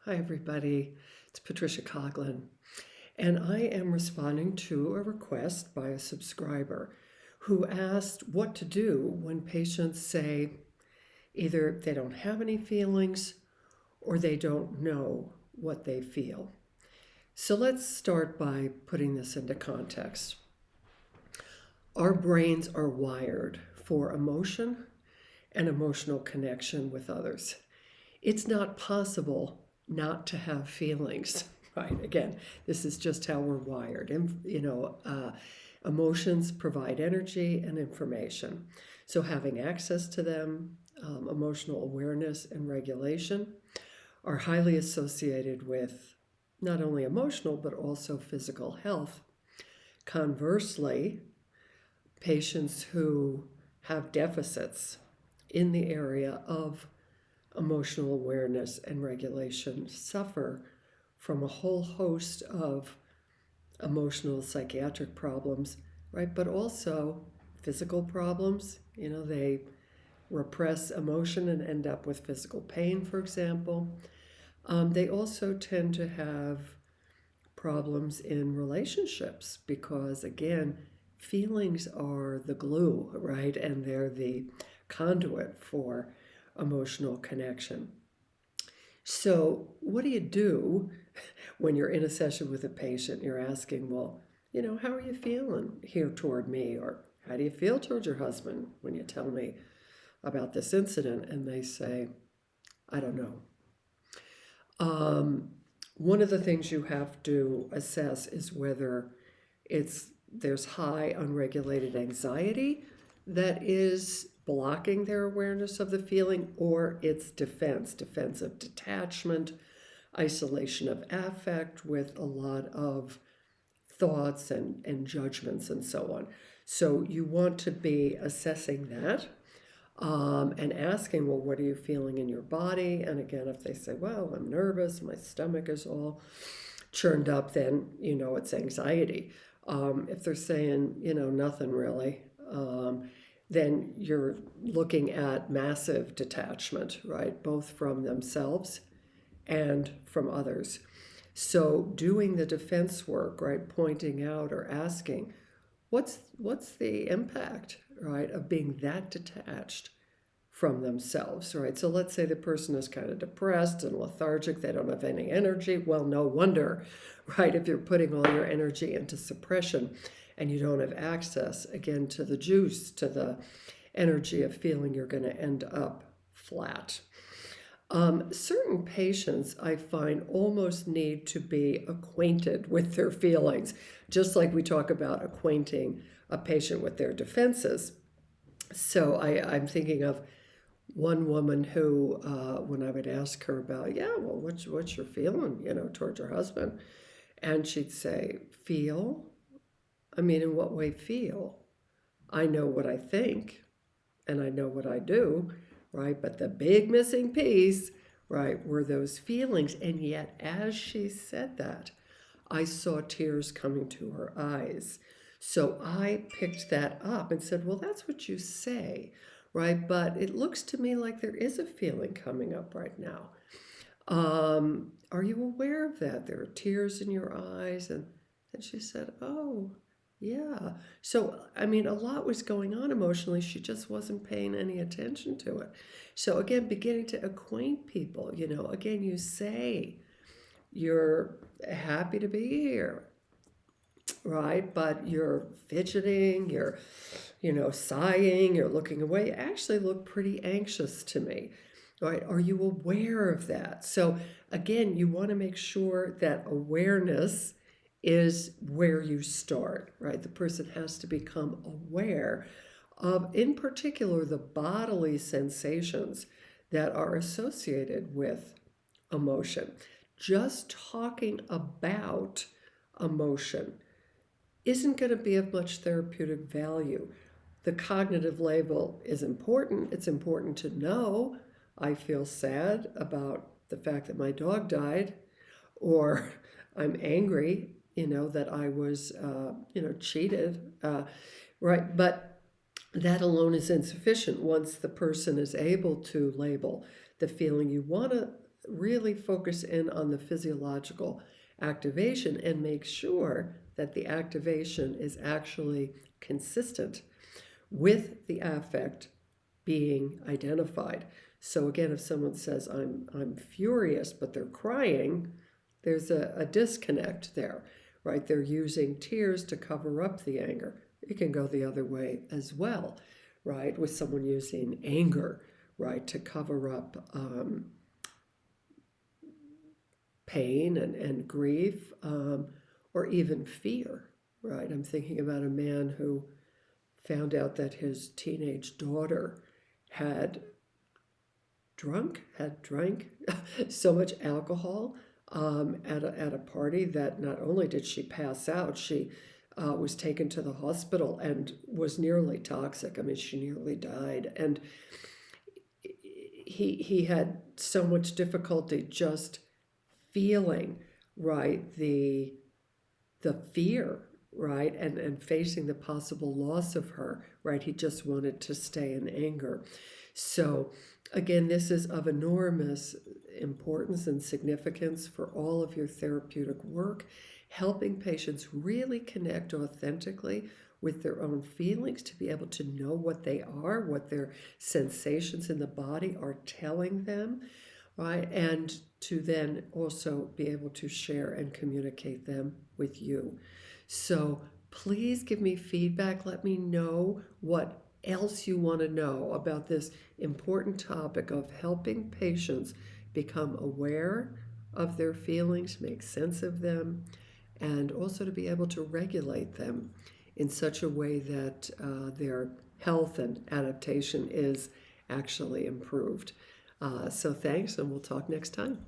Hi, everybody. It's Patricia Coughlin, and I am responding to a request by a subscriber who asked what to do when patients say either they don't have any feelings or they don't know what they feel. So let's start by putting this into context. Our brains are wired for emotion and emotional connection with others. It's not possible not to have feelings, right? Again, this is just how we're wired. And, emotions provide energy and information. So having access to them, emotional awareness and regulation are highly associated with not only emotional but also physical health. Conversely, patients who have deficits in the area of emotional awareness and regulation suffer from a whole host of emotional psychiatric problems, right? But also physical problems. They repress emotion and end up with physical pain, for example. They also tend to have problems in relationships because, again, feelings are the glue, right? And they're the conduit for emotional connection. So, what do you do when you're in a session with a patient? You're asking, well, how are you feeling here toward me? Or how do you feel toward your husband when you tell me about this incident? And they say, I don't know. One of the things you have to assess is whether there's high unregulated anxiety that is blocking their awareness of the feeling, or it's defensive detachment, isolation of affect with a lot of thoughts and judgments and so on. So you want to be assessing that and asking, well, what are you feeling in your body? And again, if they say, well, I'm nervous, my stomach is all churned up, then it's anxiety. If they're saying, nothing really, then you're looking at massive detachment, right? Both from themselves and from others. So doing the defense work, right? Pointing out or asking, what's the impact, right, of being that detached from themselves, right? So let's say the person is kind of depressed and lethargic, they don't have any energy. Well, no wonder, right? If you're putting all your energy into suppression and you don't have access, again, to the juice, to the energy of feeling, you're going to end up flat. Certain patients, I find, almost need to be acquainted with their feelings, just like we talk about acquainting a patient with their defenses. So I'm thinking of one woman who, when I would ask her about, yeah, well, what's your feeling, towards your husband? And she'd say, feel? I mean, in what way feel? I know what I think and I know what I do, right? But the big missing piece, right, were those feelings. And yet, as she said that, I saw tears coming to her eyes. So I picked that up and said, well, that's what you say, right? But it looks to me like there is a feeling coming up right now. Are you aware of that? There are tears in your eyes. And she said, oh, yeah. So, I mean, a lot was going on emotionally. She just wasn't paying any attention to it. So, again, beginning to acquaint people, again, you say you're happy to be here, right? But you're fidgeting, you're, sighing, you're looking away. You actually look pretty anxious to me, right? Are you aware of that? So, again, you want to make sure that awareness is where you start, right? The person has to become aware of, in particular, the bodily sensations that are associated with emotion. Just talking about emotion isn't going to be of much therapeutic value. The cognitive label is important. It's important to know I feel sad about the fact that my dog died, or I'm angry, that I was, cheated, right? But that alone is insufficient once the person is able to label the feeling. You want to really focus in on the physiological activation and make sure that the activation is actually consistent with the affect being identified. So again, if someone says, I'm furious, but they're crying, there's a disconnect there, right? They're using tears to cover up the anger. It can go the other way as well, right? With someone using anger, right, to cover up pain and grief, or even fear, right? I'm thinking about a man who found out that his teenage daughter had drank so much alcohol at a party that not only did she pass out, she was taken to the hospital and was nearly toxic. I mean, she nearly died. And he had so much difficulty just feeling, right, the fear, right, and facing the possible loss of her, right. He just wanted to stay in anger. So again, this is of enormous importance and significance for all of your therapeutic work, helping patients really connect authentically with their own feelings, to be able to know what they are, what their sensations in the body are telling them, right? And to then also be able to share and communicate them with you. So please give me feedback. Let me know what else you want to know about this important topic of helping patients become aware of their feelings, make sense of them, and also to be able to regulate them in such a way that their health and adaptation is actually improved. So thanks, and we'll talk next time.